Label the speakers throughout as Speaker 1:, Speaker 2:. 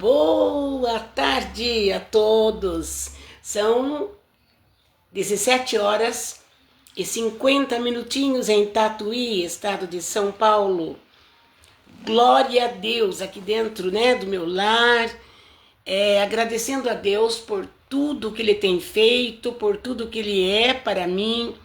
Speaker 1: Boa tarde a todos. São 17 horas e 50 minutinhos em Tatuí, estado de São Paulo. Glória a Deus aqui dentro, do meu lar. Agradecendo a Deus por tudo que Ele tem feito, por tudo que Ele é para mim,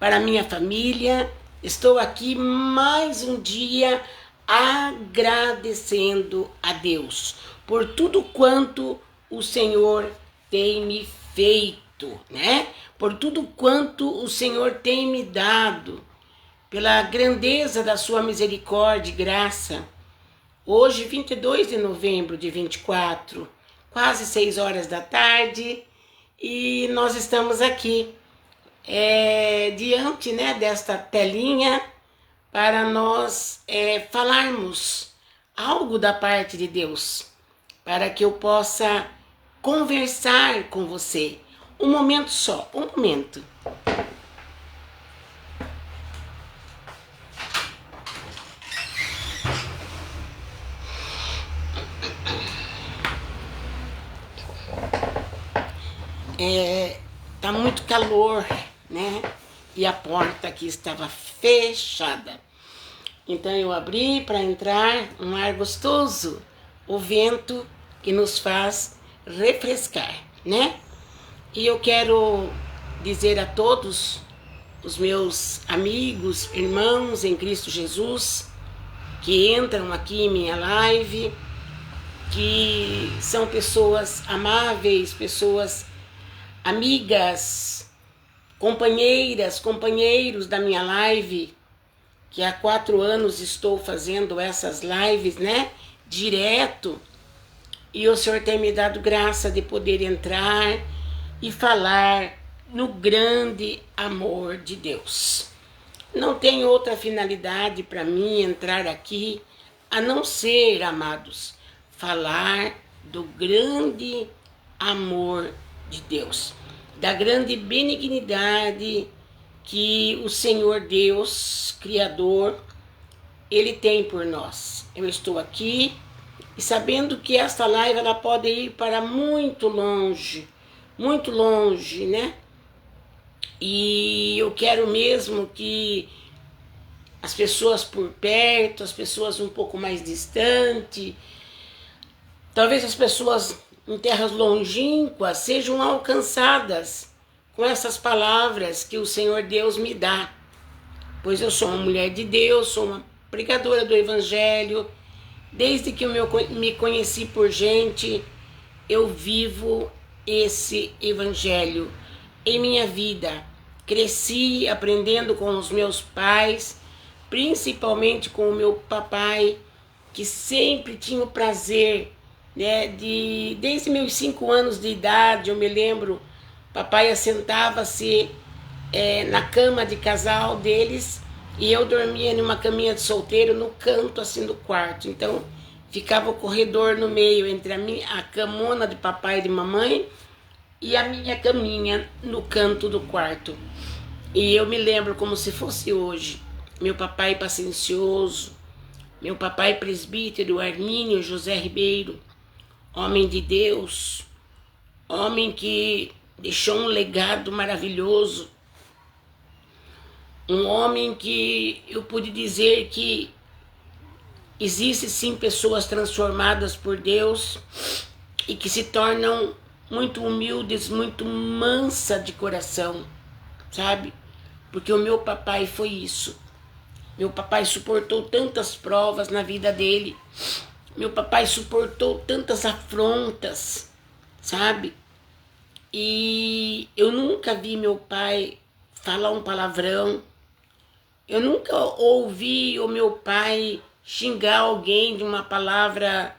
Speaker 1: para minha família. Estou aqui mais um dia agradecendo a Deus por tudo quanto o Senhor tem me feito, Por tudo quanto o Senhor tem me dado, pela grandeza da sua misericórdia e graça. Hoje, 22 de novembro de 24, quase 6 horas da tarde, e nós estamos aqui diante desta telinha para nós falarmos algo da parte de Deus, para que eu possa conversar com você. Um momento só, um momento. Tá muito calor, E a porta aqui estava fechada. Então eu abri para entrar um ar gostoso, o vento que nos faz refrescar, E eu quero dizer a todos os meus amigos, irmãos em Cristo Jesus, que entram aqui em minha live, que são pessoas amáveis, pessoas amigas, companheiras, companheiros da minha live, que há 4 anos estou fazendo essas lives, direto, e o Senhor tem me dado graça de poder entrar e falar no grande amor de Deus. Não tem outra finalidade para mim entrar aqui, a não ser, amados, falar do grande amor de Deus, da grande benignidade que o Senhor Deus, Criador, Ele tem por nós. Eu estou aqui e sabendo que esta live ela pode ir para muito longe, E eu quero mesmo que as pessoas por perto, as pessoas um pouco mais distantes, talvez as pessoas em terras longínquas sejam alcançadas com essas palavras que o Senhor Deus me dá. Pois eu sou uma mulher de Deus, sou uma pregadora do Evangelho. Desde que eu me conheci por gente, eu vivo esse Evangelho em minha vida. Cresci aprendendo com os meus pais, principalmente com o meu papai, que sempre tinha o prazer, desde meus 5 anos de idade, eu me lembro, papai assentava-se na cama de casal deles e eu dormia numa caminha de solteiro no canto assim do quarto. Então ficava o corredor no meio entre a camona de papai e de mamãe e a minha caminha no canto do quarto. E eu me lembro como se fosse hoje, meu papai paciencioso, meu papai presbítero Armínio José Ribeiro, homem de Deus, homem que deixou um legado maravilhoso, um homem que eu pude dizer que existe sim pessoas transformadas por Deus e que se tornam muito humildes, muito mansa de coração, sabe? Porque o meu papai foi isso. Meu papai suportou tantas provas na vida dele. Meu papai suportou tantas afrontas, sabe? E eu nunca vi meu pai falar um palavrão. Eu nunca ouvi o meu pai xingar alguém de uma palavra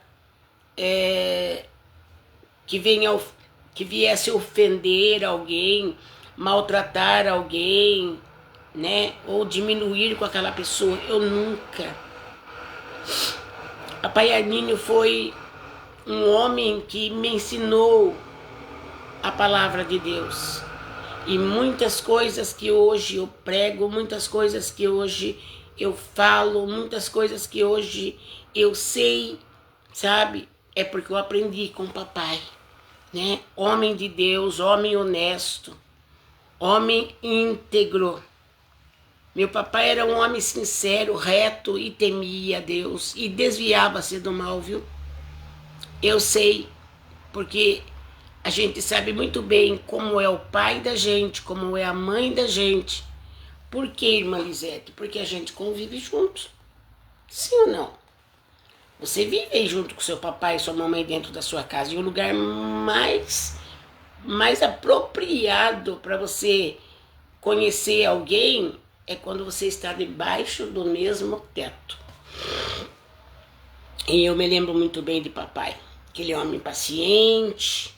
Speaker 1: que viesse ofender alguém, maltratar alguém, ou diminuir com aquela pessoa. Eu nunca. Papai Armínio foi um homem que me ensinou a palavra de Deus. E muitas coisas que hoje eu prego, muitas coisas que hoje eu falo, muitas coisas que hoje eu sei, sabe? é porque eu aprendi com o papai, né? Homem de Deus, homem honesto, homem íntegro. Meu papai era um homem sincero, reto e temia a Deus e desviava-se do mal, viu? Eu sei, porque a gente sabe muito bem como é o pai da gente, como é a mãe da gente. Por que, irmã Lisete? Porque a gente convive juntos. Sim ou não? Você vive aí junto com seu papai e sua mamãe dentro da sua casa. E o lugar mais apropriado para você conhecer alguém é quando você está debaixo do mesmo teto. E eu me lembro muito bem de papai. Aquele homem paciente,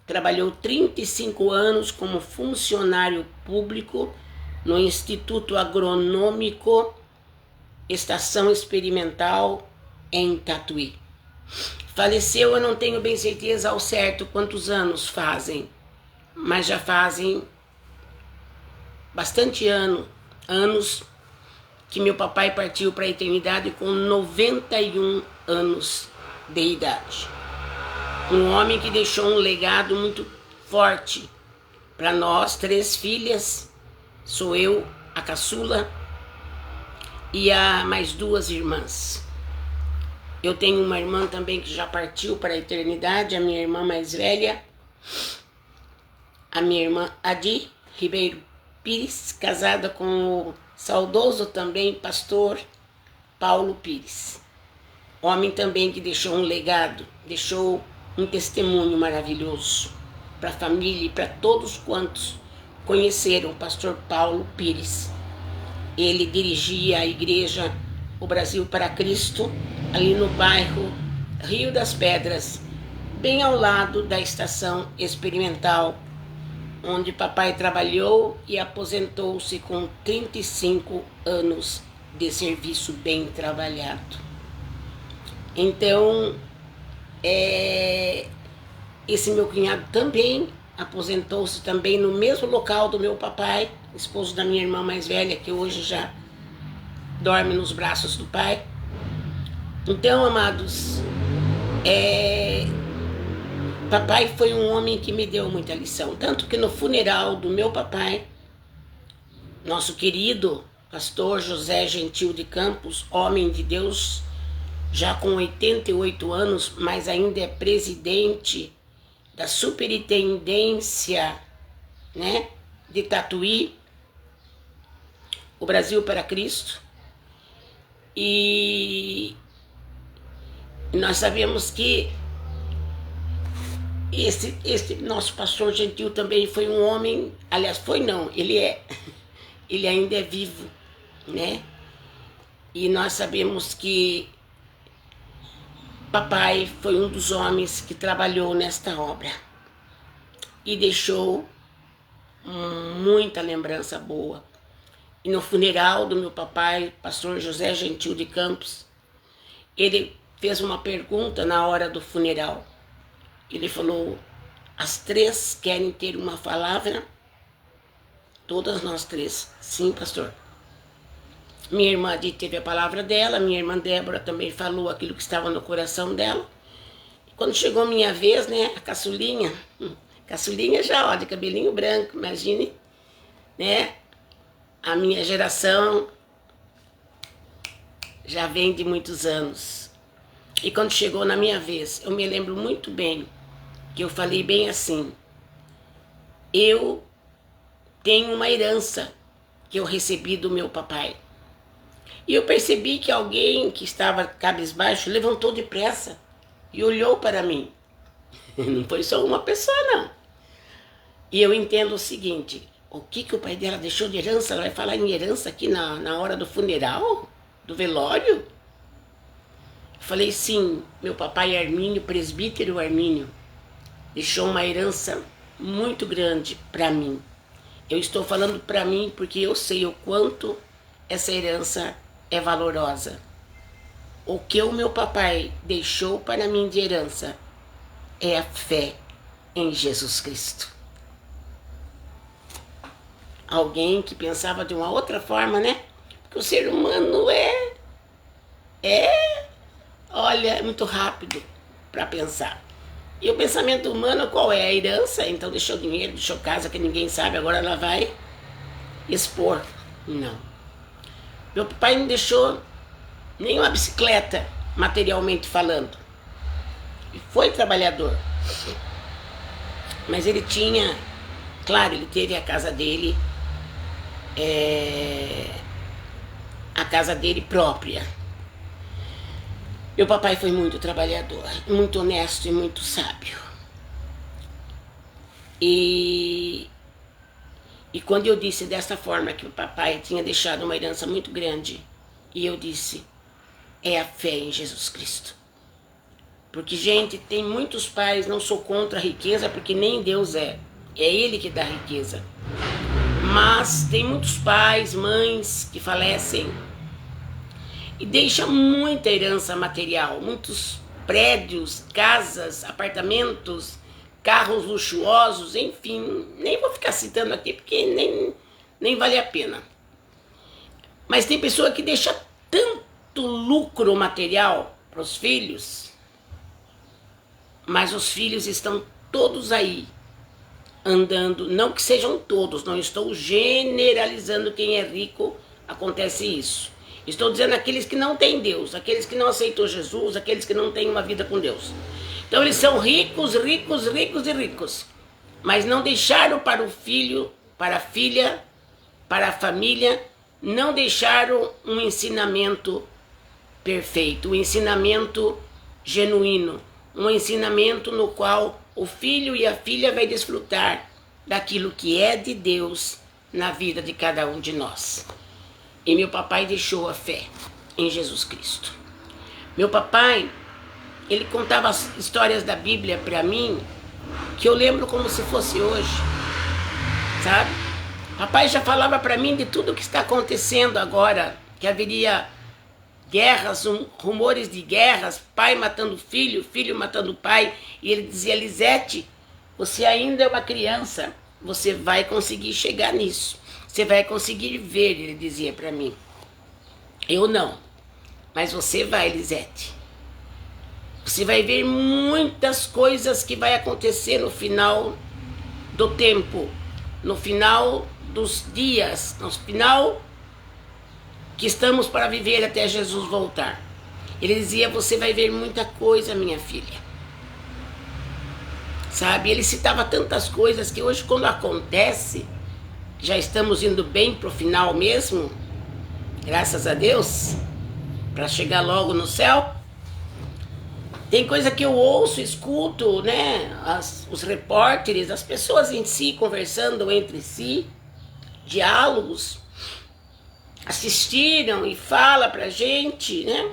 Speaker 1: trabalhou 35 anos como funcionário público no Instituto Agronômico Estação Experimental em Tatuí. Faleceu, eu não tenho bem certeza ao certo quantos anos fazem, mas já fazem bastante anos que meu papai partiu para a eternidade com 91 anos de idade. Um homem que deixou um legado muito forte para nós, 3 filhas, sou eu, a caçula, e a mais 2 irmãs. Eu tenho uma irmã também que já partiu para a eternidade, a minha irmã mais velha, a minha irmã Adi Ribeiro Pires, casada com o saudoso também pastor Paulo Pires. Homem também que deixou um legado, deixou um testemunho maravilhoso para a família e para todos quantos conheceram o pastor Paulo Pires. Ele dirigia a igreja O Brasil para Cristo, ali no bairro Rio das Pedras, bem ao lado da estação experimental, onde papai trabalhou e aposentou-se com 35 anos de serviço bem trabalhado. Então, esse meu cunhado também aposentou-se também no mesmo local do meu papai, esposo da minha irmã mais velha, que hoje já dorme nos braços do pai. Então, amados, papai foi um homem que me deu muita lição, tanto que no funeral do meu papai, nosso querido pastor José Gentil de Campos, homem de Deus, já com 88 anos, mas ainda é presidente da superintendência, né, de Tatuí, o Brasil para Cristo. E nós sabemos que esse nosso pastor Gentil também foi um homem, aliás, foi não, ele ainda é vivo, né? E nós sabemos que papai foi um dos homens que trabalhou nesta obra e deixou muita lembrança boa. E no funeral do meu papai, pastor José Gentil de Campos, ele fez uma pergunta na hora do funeral. Ele falou: as 3 querem ter uma palavra? Todas nós 3. Sim, pastor. Minha irmã Adi teve a palavra dela, minha irmã Débora também falou aquilo que estava no coração dela. E quando chegou a minha vez, né, a caçulinha já, ó, de cabelinho branco, imagine, né, a minha geração já vem de muitos anos. E quando chegou na minha vez, eu me lembro muito bem que eu falei bem assim: eu tenho uma herança que eu recebi do meu papai. E eu percebi que alguém que estava cabisbaixo levantou depressa e olhou para mim. Não foi só uma pessoa, não. E eu entendo o seguinte: o que o pai dela deixou de herança? Ela vai falar em herança aqui na hora do funeral? Do velório? Eu falei: sim, meu papai Armínio, presbítero Armínio, deixou uma herança muito grande para mim. Eu estou falando para mim porque eu sei o quanto essa herança é valorosa. O que o meu papai deixou para mim de herança é a fé em Jesus Cristo. Alguém que pensava de uma outra forma, né? Porque o ser humano olha, é muito rápido. para pensar. E o pensamento humano qual é? A herança, então deixou dinheiro, deixou casa que ninguém sabe, agora ela vai expor. Não. Meu pai não deixou nenhuma bicicleta, materialmente falando. E foi trabalhador. Mas ele tinha, claro, ele teve a casa dele, a casa dele própria. Meu papai foi muito trabalhador, muito honesto e muito sábio. E quando eu disse dessa forma que o papai tinha deixado uma herança muito grande, e eu disse, é a fé em Jesus Cristo. Porque, gente, tem muitos pais, não sou contra a riqueza, porque nem Deus é Ele que dá riqueza. Mas tem muitos pais, mães que falecem e deixam muita herança material, muitos prédios, casas, apartamentos, carros luxuosos, enfim, nem vou ficar citando aqui porque nem vale a pena. Mas tem pessoa que deixa tanto lucro material para os filhos, mas os filhos estão todos aí, andando, não que sejam todos, não estou generalizando quem é rico, acontece isso. Estou dizendo aqueles que não têm Deus, aqueles que não aceitou Jesus, aqueles que não têm uma vida com Deus. Então eles são ricos, ricos, ricos e ricos, mas não deixaram para o filho, para a filha, para a família, não deixaram um ensinamento perfeito, um ensinamento genuíno, um ensinamento no qual o filho e a filha vai desfrutar daquilo que é de Deus na vida de cada um de nós. E meu papai deixou a fé em Jesus Cristo. Meu papai, ele contava as histórias da Bíblia para mim, que eu lembro como se fosse hoje, sabe? Papai já falava para mim de tudo que está acontecendo agora, que haveria guerras, rumores de guerras, pai matando filho, filho matando pai, e ele dizia, Lisete, você ainda é uma criança, você vai conseguir chegar nisso. Você vai conseguir ver, ele dizia para mim. Eu não, mas você vai, Lisete. Você vai ver muitas coisas que vai acontecer no final do tempo, no final dos dias, no final que estamos para viver até Jesus voltar. Ele dizia, você vai ver muita coisa, minha filha. Sabe, ele citava tantas coisas que hoje quando acontece, já estamos indo bem para o final mesmo, graças a Deus, para chegar logo no céu. Tem coisa que eu ouço, escuto, né? Os repórteres, as pessoas em si conversando entre si, diálogos, assistiram e fala pra gente, né?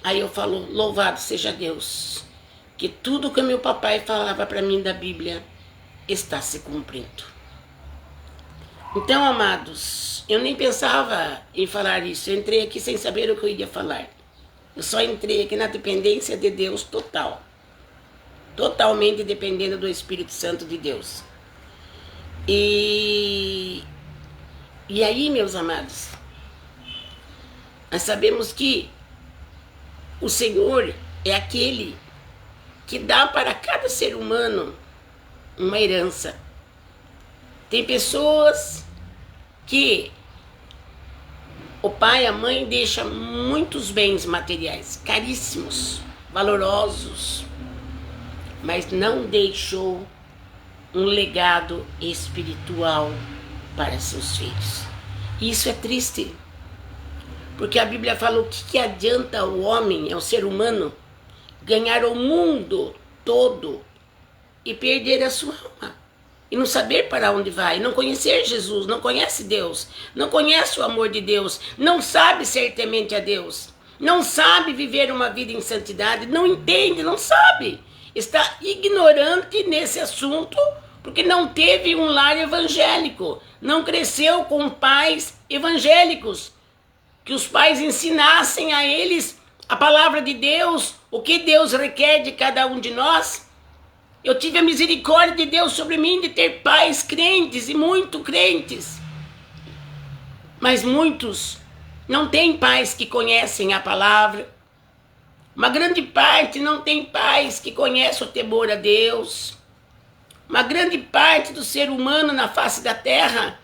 Speaker 1: Aí eu falo, louvado seja Deus, que tudo que meu papai falava para mim da Bíblia está se cumprindo. Então, amados, eu nem pensava em falar isso. Eu entrei aqui sem saber o que eu ia falar. Eu só entrei aqui na dependência de Deus total. Totalmente dependendo do Espírito Santo de Deus. E aí, meus amados, nós sabemos que o Senhor é aquele que dá para cada ser humano uma herança. Tem pessoas que o pai e a mãe deixam muitos bens materiais, caríssimos, valorosos, mas não deixou um legado espiritual para seus filhos. E isso é triste, porque a Bíblia fala o que adianta o homem, o ser humano, ganhar o mundo todo e perder a sua alma. E não saber para onde vai, não conhecer Jesus, não conhece Deus, não conhece o amor de Deus, não sabe ser temente a Deus, não sabe viver uma vida em santidade, não entende, não sabe. Está ignorante nesse assunto porque não teve um lar evangélico, não cresceu com pais evangélicos, que os pais ensinassem a eles a palavra de Deus, o que Deus requer de cada um de nós. Eu tive a misericórdia de Deus sobre mim de ter pais crentes e muito crentes. Mas muitos não têm pais que conhecem a palavra, Uma grande parte não tem pais que conhecem o temor a Deus. Uma grande parte do ser humano na face da terra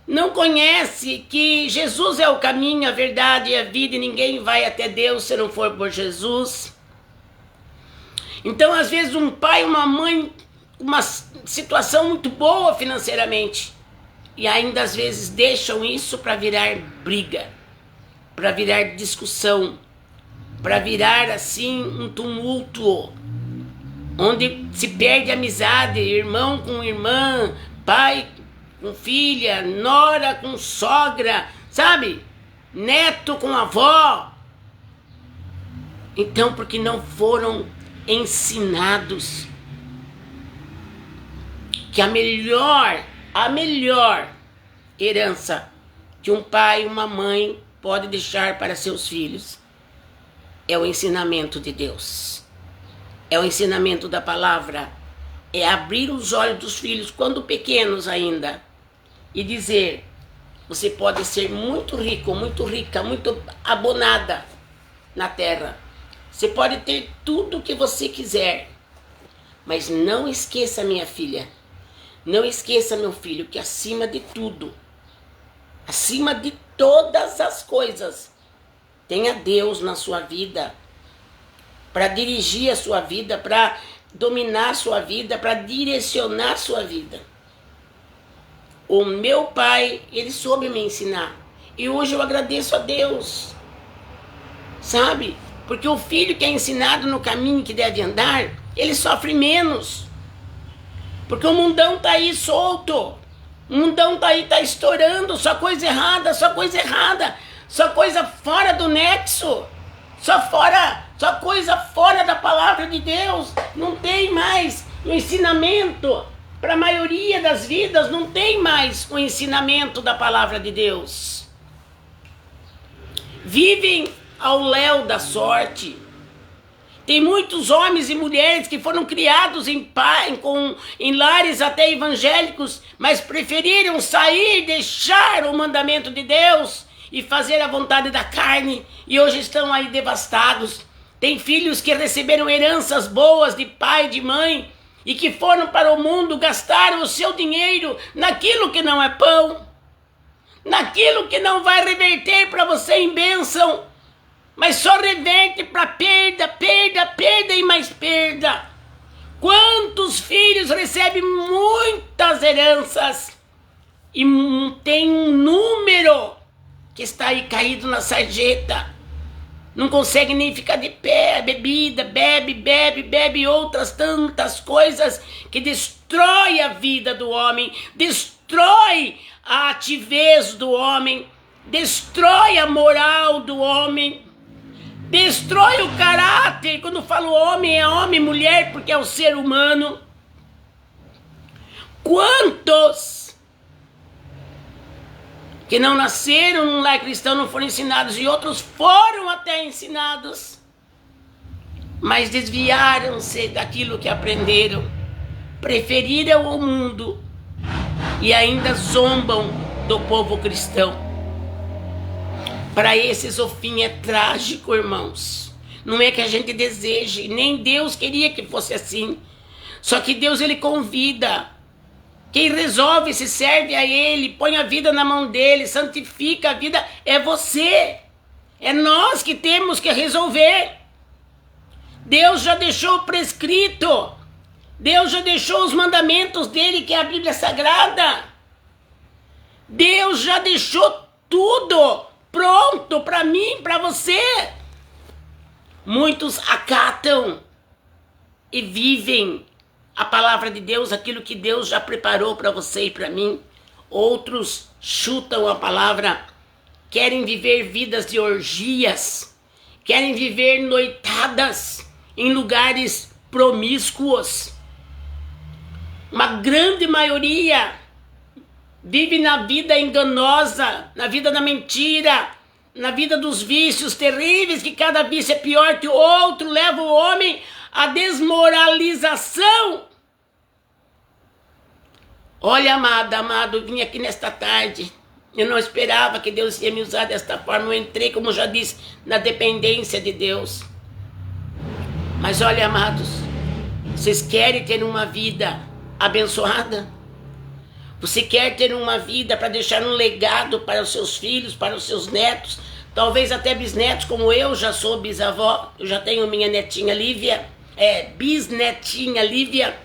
Speaker 1: não conhece que Jesus é o caminho, a verdade e a vida, e ninguém vai até Deus se não for por Jesus. Então, às vezes, um pai e uma mãe, uma situação muito boa financeiramente, e ainda às vezes deixam isso para virar briga, para virar discussão, para virar assim um tumulto, onde se perde amizade, irmão com irmã, pai com filha, nora com sogra, sabe? Neto com avó. Então, porque não foram ensinados que a melhor herança que um pai e uma mãe pode deixar para seus filhos é o ensinamento de Deus, é o ensinamento da palavra, é abrir os olhos dos filhos quando pequenos ainda e dizer: você pode ser muito rico, muito rica, muito abonada na terra, você pode ter tudo o que você quiser, mas não esqueça, minha filha, não esqueça, meu filho, que acima de tudo, acima de todas as coisas, tenha Deus na sua vida, para dirigir a sua vida, para dominar a sua vida, para direcionar a sua vida. O meu pai, ele soube me ensinar, e hoje eu agradeço a Deus, sabe? Porque o filho que é ensinado no caminho que deve andar, ele sofre menos. Porque o mundão tá aí solto. O mundão tá aí, tá estourando. Só coisa errada, só coisa errada. Só coisa fora do nexo. Só coisa fora da palavra de Deus. Não tem mais o ensinamento. Para a maioria das vidas, não tem mais o ensinamento da palavra de Deus. Vivem ao léu da sorte. Tem muitos homens e mulheres que foram criados em lares até evangélicos, mas preferiram sair, deixar o mandamento de Deus e fazer a vontade da carne, e hoje estão aí devastados. Tem filhos que receberam heranças boas de pai e de mãe, e que foram para o mundo, gastaram o seu dinheiro naquilo que não é pão, naquilo que não vai reverter para você em bênção, mas só reverte para perda, perda, perda e mais perda. Quantos filhos recebem muitas heranças e tem um número que está aí caído na sarjeta, não consegue nem ficar de pé, bebida, bebe outras tantas coisas que destrói a vida do homem, destrói a ativez do homem, destrói a moral do homem, destrói o caráter. Quando falo homem, é homem e mulher, porque é o ser humano. Quantos que não nasceram num lar cristão não foram ensinados, e outros foram até ensinados, mas desviaram-se daquilo que aprenderam, preferiram o mundo e ainda zombam do povo cristão. Para esses o fim é trágico, irmãos. Não é que a gente deseje, nem Deus queria que fosse assim. Só que Deus, ele convida. Quem resolve, se serve a ele, põe a vida na mão dele, santifica a vida, é você. É nós que temos que resolver. Deus já deixou prescrito. Deus já deixou os mandamentos dele, que é a Bíblia Sagrada. Deus já deixou tudo pronto para mim, para você. Muitos acatam e vivem a palavra de Deus, aquilo que Deus já preparou para você e para mim. Outros chutam a palavra, querem viver vidas de orgias, querem viver noitadas em lugares promíscuos. Uma grande maioria vive na vida enganosa, na vida da mentira, na vida dos vícios terríveis, que cada vício é pior que o outro, leva o homem à desmoralização. Olha, amado, eu vim aqui nesta tarde, eu não esperava que Deus ia me usar desta forma, eu entrei, como já disse, na dependência de Deus. Mas olha, amados, vocês querem ter uma vida abençoada? Você quer ter uma vida para deixar um legado para os seus filhos, para os seus netos, talvez até bisnetos, como eu já sou bisavó, eu já tenho minha netinha Lívia, bisnetinha Lívia.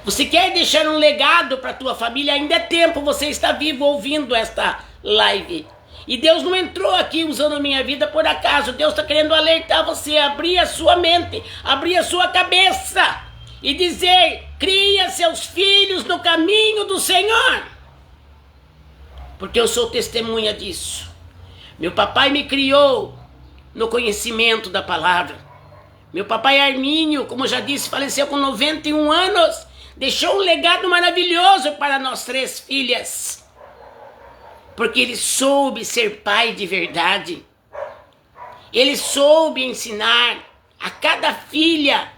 Speaker 1: Você quer deixar um legado para a tua família? Ainda é tempo, você está vivo ouvindo esta live. E Deus não entrou aqui usando a minha vida por acaso. Deus está querendo alertar você, abrir a sua mente, abrir a sua cabeça e dizer: cria seus filhos no caminho do Senhor. Porque eu sou testemunha disso. Meu papai me criou no conhecimento da palavra. Meu papai Armínio, como já disse, faleceu com 91 anos. Deixou um legado maravilhoso para nós 3 filhas. Porque ele soube ser pai de verdade. Ele soube ensinar a cada filha.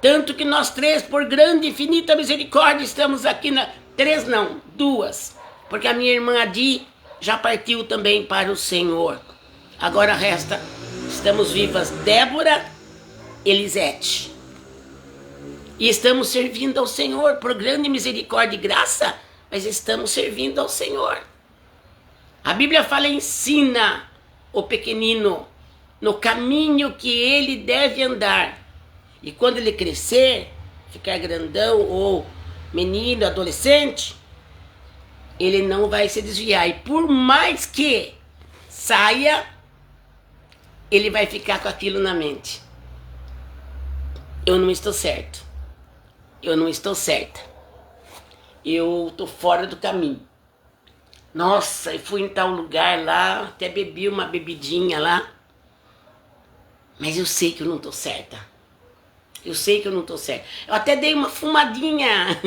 Speaker 1: Tanto que nós 3, por grande e infinita misericórdia, estamos aqui 3 não, 2. Porque a minha irmã Adi já partiu também para o Senhor. Agora resta, estamos vivas Débora, Elisete. E estamos servindo ao Senhor por grande misericórdia e graça, mas estamos servindo ao Senhor. A Bíblia fala: ensina o pequenino no caminho que ele deve andar. E quando ele crescer, ficar grandão ou menino, adolescente, ele não vai se desviar. E por mais que saia, ele vai ficar com aquilo na mente. Eu não estou certo. Eu não estou certa. Eu estou fora do caminho. Nossa, eu fui em tal lugar lá, até bebi uma bebidinha lá. Mas eu sei que eu não estou certa. Eu sei que eu não estou certa. Eu até dei uma fumadinha.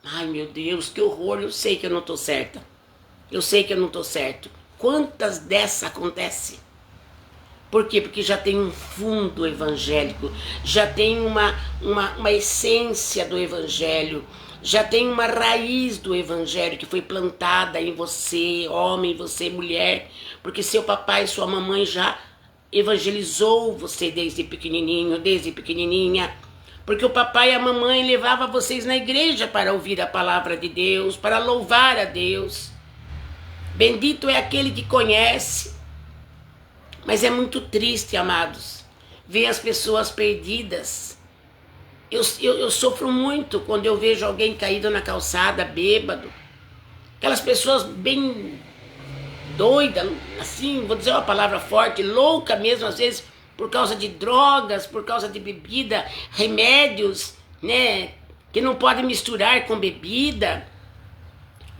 Speaker 1: Ai, meu Deus, que horror. Eu sei que eu não estou certa. Eu sei que eu não estou certo. Quantas dessas acontecem? Por quê? Porque já tem um fundo evangélico, já tem uma essência do evangelho, já tem uma raiz do evangelho que foi plantada em você, homem, você, mulher, porque seu papai e sua mamãe já evangelizou você desde pequenininho, desde pequenininha, porque o papai e a mamãe levavam vocês na igreja para ouvir a palavra de Deus, para louvar a Deus. Bendito é aquele que conhece. Mas é muito triste, amados, ver as pessoas perdidas. Eu sofro muito quando eu vejo alguém caído na calçada, bêbado. Aquelas pessoas bem doidas, assim, vou dizer uma palavra forte, louca mesmo, às vezes, por causa de drogas, por causa de bebida, remédios, né, que não podem misturar com bebida.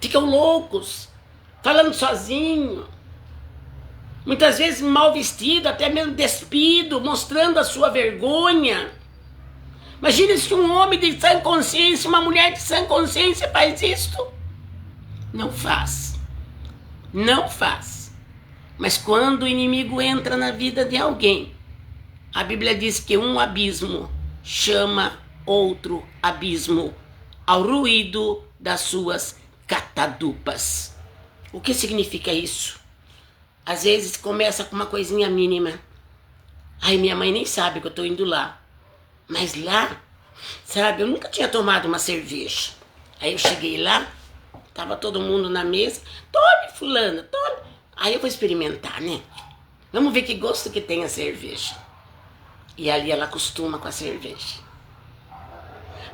Speaker 1: Ficam loucos, falando sozinho. Muitas vezes mal vestido, até mesmo despido, mostrando a sua vergonha. Imagina se um homem de sã consciência, uma mulher de sã consciência faz isto. Não faz. Não faz. Mas quando o inimigo entra na vida de alguém, a Bíblia diz que um abismo chama outro abismo ao ruído das suas catadupas. O que significa isso? Às vezes começa com uma coisinha mínima. Ai, minha mãe nem sabe que eu tô indo lá. Mas lá, sabe, eu nunca tinha tomado uma cerveja. Aí eu cheguei lá, tava todo mundo na mesa. Tome, fulana, tome. Aí eu vou experimentar, né? Vamos ver que gosto que tem a cerveja. E ali ela acostuma com a cerveja.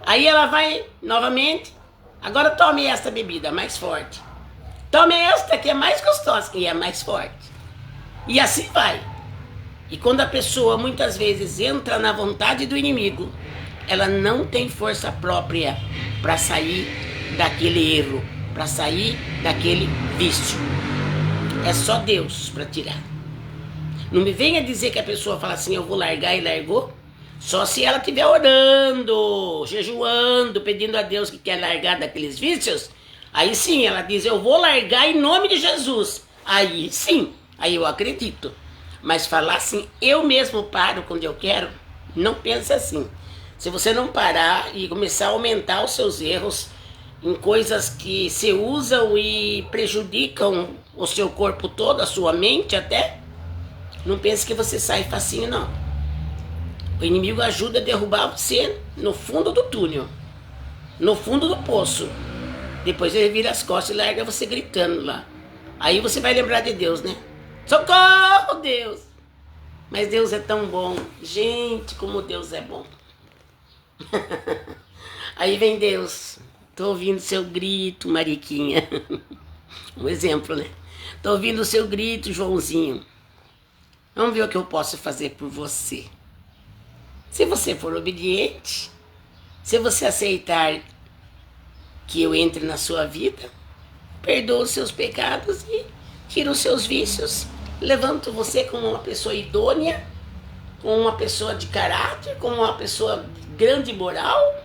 Speaker 1: Aí ela vai novamente. Agora tome esta bebida mais forte. Tome esta que é mais gostosa e é mais forte. E assim vai. E quando a pessoa muitas vezes entra na vontade do inimigo, ela não tem força própria para sair daquele erro, para sair daquele vício. É só Deus para tirar. Não me venha dizer que a pessoa fala assim: eu vou largar, e largou. Só se ela estiver orando, jejuando, pedindo a Deus que quer largar daqueles vícios. Aí sim, ela diz: eu vou largar em nome de Jesus. Aí sim, aí eu acredito. Mas falar assim: eu mesmo paro quando eu quero, não pense assim. Se você não parar e começar a aumentar os seus erros em coisas que se usam e prejudicam o seu corpo todo, a sua mente até, não pense que você sai facinho, não. O inimigo ajuda a derrubar você no fundo do túnel, no fundo do poço. Depois ele vira as costas e larga você gritando lá. Aí você vai lembrar de Deus, né? Socorro, Deus! Mas Deus é tão bom. Gente, como Deus é bom. Aí vem Deus. Tô ouvindo seu grito, Mariquinha. Um exemplo, né? Tô ouvindo o seu grito, Joãozinho. Vamos ver o que eu posso fazer por você. Se você for obediente, se você aceitar que eu entre na sua vida, perdoa os seus pecados e tira os seus vícios, levanto você como uma pessoa idônea, como uma pessoa de caráter, como uma pessoa grande moral.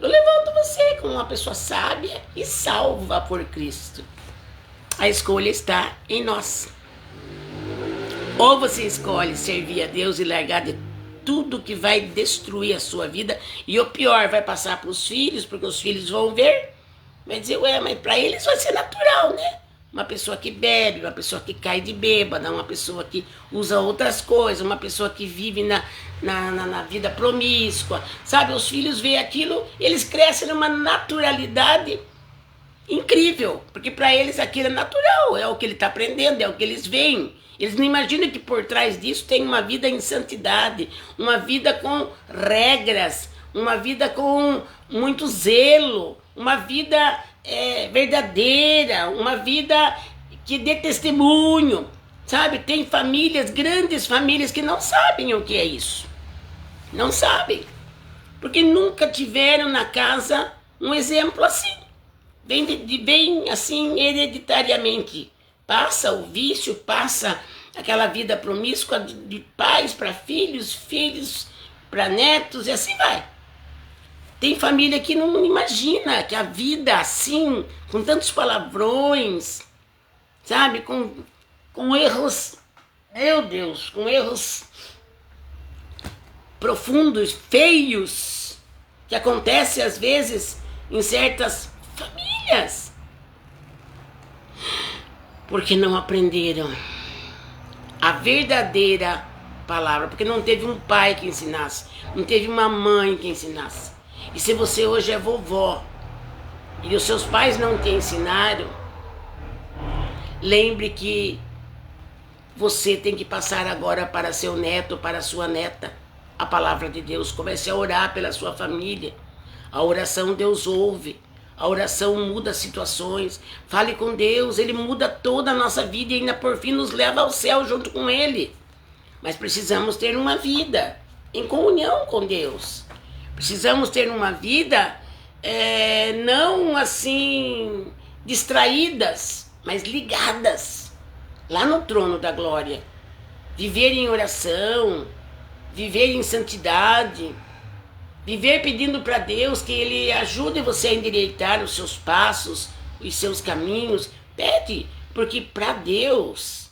Speaker 1: Eu levanto você como uma pessoa sábia e salva por Cristo. A escolha está em nós. Ou você escolhe servir a Deus e largar de tudo que vai destruir a sua vida, e o pior, vai passar para os filhos, porque os filhos vão ver, vai dizer, ué, mas para eles vai ser natural, né? Uma pessoa que bebe, uma pessoa que cai de bêbada, uma pessoa que usa outras coisas, uma pessoa que vive na vida promíscua, sabe? Os filhos veem aquilo, eles crescem numa naturalidade incrível, porque para eles aquilo é natural, é o que ele está aprendendo, é o que eles veem. Eles não imaginam que por trás disso tem uma vida em santidade, uma vida com regras, uma vida com muito zelo, uma vida verdadeira, uma vida que dê testemunho, sabe? Tem famílias, grandes famílias, que não sabem o que é isso. Não sabem, porque nunca tiveram na casa um exemplo assim. Vem assim hereditariamente. Passa o vício, passa aquela vida promíscua de pais para filhos, filhos para netos e assim vai. Tem família que não imagina que a vida assim, com tantos palavrões, sabe, com erros, meu Deus, com erros profundos, feios, que acontece às vezes em certas famílias. Porque não aprenderam a verdadeira palavra, porque não teve um pai que ensinasse, não teve uma mãe que ensinasse. E se você hoje é vovó e os seus pais não te ensinaram, lembre que você tem que passar agora para seu neto, para sua neta, a palavra de Deus. Comece a orar pela sua família. A oração Deus ouve. A oração muda situações. Fale com Deus, Ele muda toda a nossa vida e ainda por fim nos leva ao céu junto com Ele. Mas precisamos ter uma vida em comunhão com Deus. Precisamos ter uma vida não assim distraídas, mas ligadas lá no trono da glória. Viver em oração, viver em santidade, viver pedindo para Deus que Ele ajude você a endireitar os seus passos, os seus caminhos. Pede, porque para Deus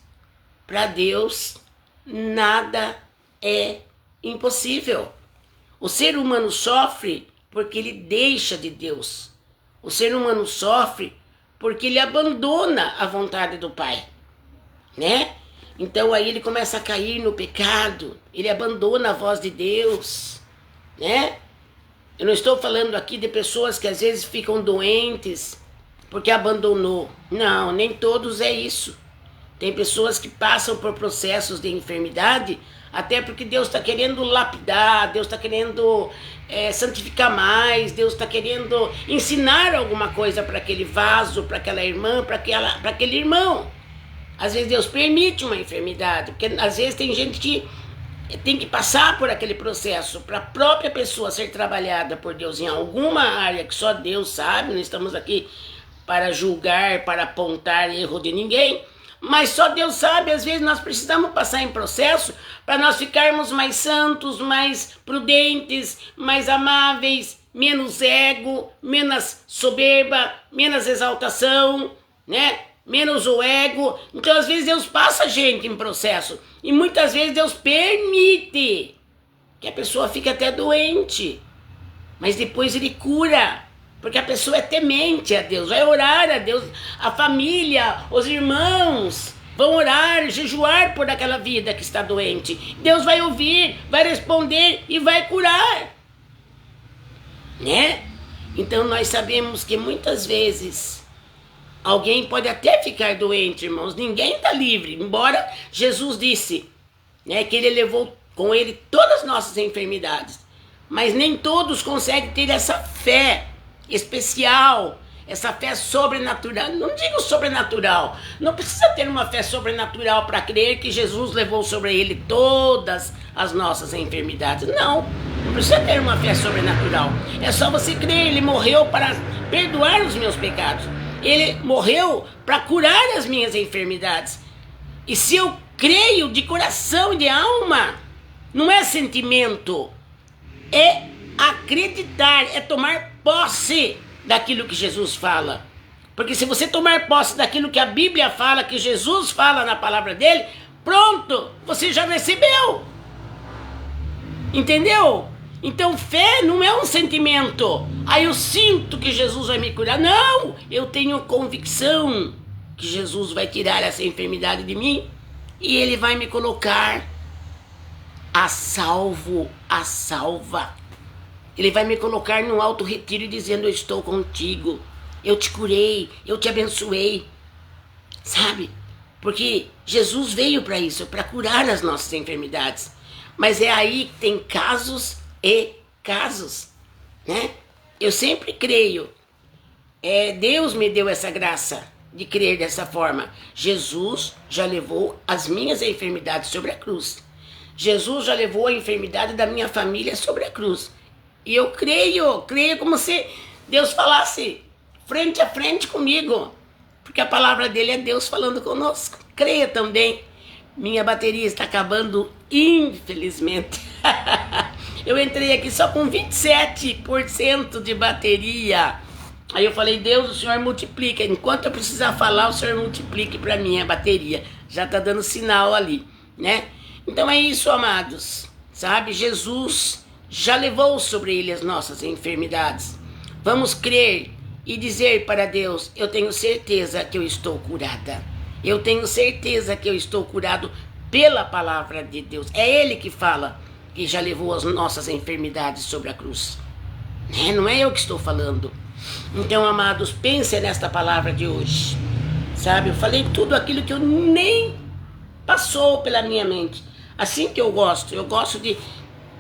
Speaker 1: nada é impossível. O ser humano sofre porque ele deixa de Deus. O ser humano sofre porque ele abandona a vontade do Pai, né? Então aí ele começa a cair no pecado, ele abandona a voz de Deus, né? Eu não estou falando aqui de pessoas que às vezes ficam doentes porque abandonou. Não, nem todos é isso. Tem pessoas que passam por processos de enfermidade até porque Deus está querendo lapidar, Deus está querendo santificar mais, Deus está querendo ensinar alguma coisa para aquele vaso, para aquela irmã, para aquele irmão. Às vezes Deus permite uma enfermidade, porque às vezes tem gente que tem que passar por aquele processo para a própria pessoa ser trabalhada por Deus em alguma área que só Deus sabe. Não estamos aqui para julgar, para apontar erro de ninguém, mas só Deus sabe. Às vezes nós precisamos passar em processo para nós ficarmos mais santos, mais prudentes, mais amáveis, menos ego, menos soberba, menos exaltação, né? Menos o ego. Então às vezes Deus passa a gente em processo e muitas vezes Deus permite que a pessoa fique até doente, mas depois Ele cura, porque a pessoa é temente a Deus, vai orar a Deus, a família, os irmãos, vão orar, jejuar por aquela vida que está doente. Deus vai ouvir, vai responder e vai curar, né? Então nós sabemos que muitas vezes alguém pode até ficar doente, irmãos. Ninguém está livre, embora Jesus disse, né, que ele levou com ele todas as nossas enfermidades. Mas nem todos conseguem ter essa fé especial, essa fé sobrenatural. Não digo sobrenatural, não precisa ter uma fé sobrenatural para crer que Jesus levou sobre ele todas as nossas enfermidades. Não precisa ter uma fé sobrenatural. É só você crer, ele morreu para perdoar os meus pecados. Ele morreu para curar as minhas enfermidades. E se eu creio de coração e de alma, não é sentimento, é acreditar, é tomar posse daquilo que Jesus fala. Porque se você tomar posse daquilo que a Bíblia fala, que Jesus fala na palavra dele, pronto, você já recebeu. Entendeu? Então fé não é um sentimento. Aí eu sinto que Jesus vai me curar. Não, eu tenho convicção que Jesus vai tirar essa enfermidade de mim e ele vai me colocar a salvo, a salva. Ele vai me colocar num alto retiro dizendo: eu estou contigo, eu te curei, eu te abençoei. Sabe? Porque Jesus veio para isso, para curar as nossas enfermidades. Mas é aí que tem casos e casos, né? Eu sempre creio, Deus me deu essa graça de crer dessa forma. Jesus já levou as minhas enfermidades sobre a cruz. Jesus já levou a enfermidade da minha família sobre a cruz. E eu creio como se Deus falasse frente a frente comigo. Porque a palavra dele é Deus falando conosco. Creia também. Minha bateria está acabando, infelizmente. Eu entrei aqui só com 27% de bateria. Aí eu falei: Deus, o Senhor multiplica. Enquanto eu precisar falar, o Senhor multiplique para mim a bateria. Já está dando sinal ali, né? Então é isso, amados. Sabe, Jesus já levou sobre ele as nossas enfermidades. Vamos crer e dizer para Deus: eu tenho certeza que eu estou curada. Eu tenho certeza que eu estou curado pela palavra de Deus. É Ele que fala que já levou as nossas enfermidades sobre a cruz. Não é eu que estou falando. Então, amados, pensem nesta palavra de hoje. Sabe, eu falei tudo aquilo que eu nem passou pela minha mente. Assim que eu gosto de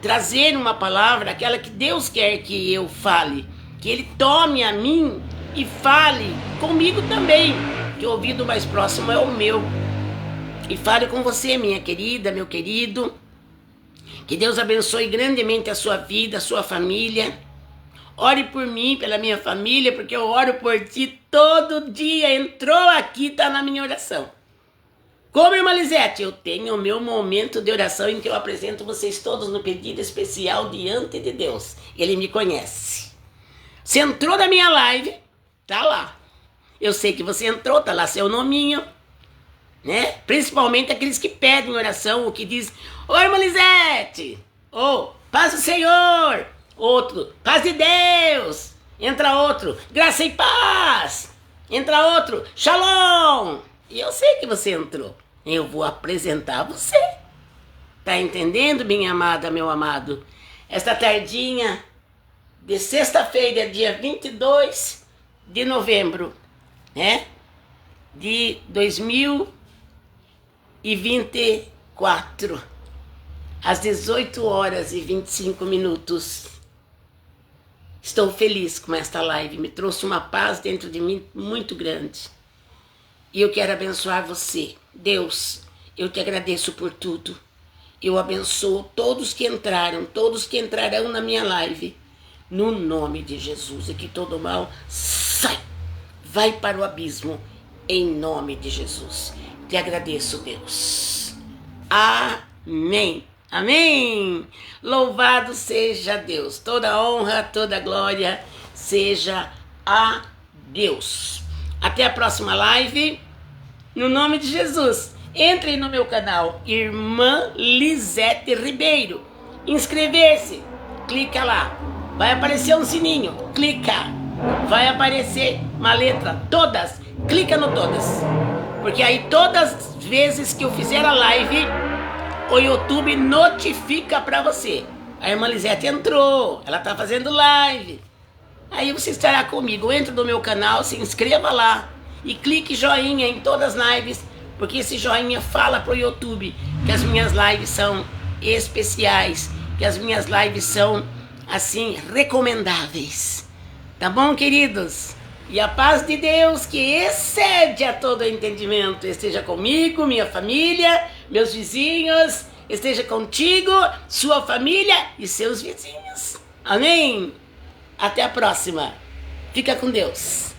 Speaker 1: trazer uma palavra, aquela que Deus quer que eu fale. Que Ele tome a mim e fale comigo também. Que o ouvido mais próximo é o meu. E fale com você, minha querida, meu querido. Que Deus abençoe grandemente a sua vida, a sua família. Ore por mim, pela minha família, porque eu oro por ti todo dia. Entrou aqui, está na minha oração. Como, irmã Lisete? Eu tenho o meu momento de oração em que eu apresento vocês todos no pedido especial diante de Deus. Ele me conhece. Você entrou na minha live, tá lá. Eu sei que você entrou, tá lá seu nominho, né? Principalmente aqueles que pedem oração, ou que dizem: oi, irmã Lisete, paz do Senhor. Outro: paz de Deus. Entra outro: graça e paz. Entra outro: shalom. E eu sei que você entrou. Eu vou apresentar você. Tá entendendo, minha amada, meu amado? Esta tardinha de sexta-feira, dia 22 de novembro, né? De 2024, às 18 horas e 25 minutos. Estou feliz com esta live, me trouxe uma paz dentro de mim muito grande. E eu quero abençoar você. Deus, eu te agradeço por tudo. Eu abençoo todos que entraram, todos que entrarão na minha live, no nome de Jesus. E que todo mal sai, vai para o abismo, em nome de Jesus. Te agradeço, Deus. Amém. Amém. Louvado seja Deus. Toda honra, toda glória seja a Deus. Até a próxima live. No nome de Jesus. Entre no meu canal, Irmã Lisete Ribeiro. Inscrever-se. Clica lá. Vai aparecer um sininho. Clica. Vai aparecer uma letra. Todas. Clica no todas. Porque aí todas as vezes que eu fizer a live, o YouTube notifica pra você. A irmã Lisete entrou, ela tá fazendo live. Aí você estará comigo, entra no meu canal, se inscreva lá e clique joinha em todas as lives, porque esse joinha fala pro YouTube que as minhas lives são especiais, que as minhas lives são, assim, recomendáveis. Tá bom, queridos? E a paz de Deus, que excede a todo entendimento, esteja comigo, minha família, meus vizinhos, esteja contigo, sua família e seus vizinhos. Amém? Até a próxima. Fica com Deus.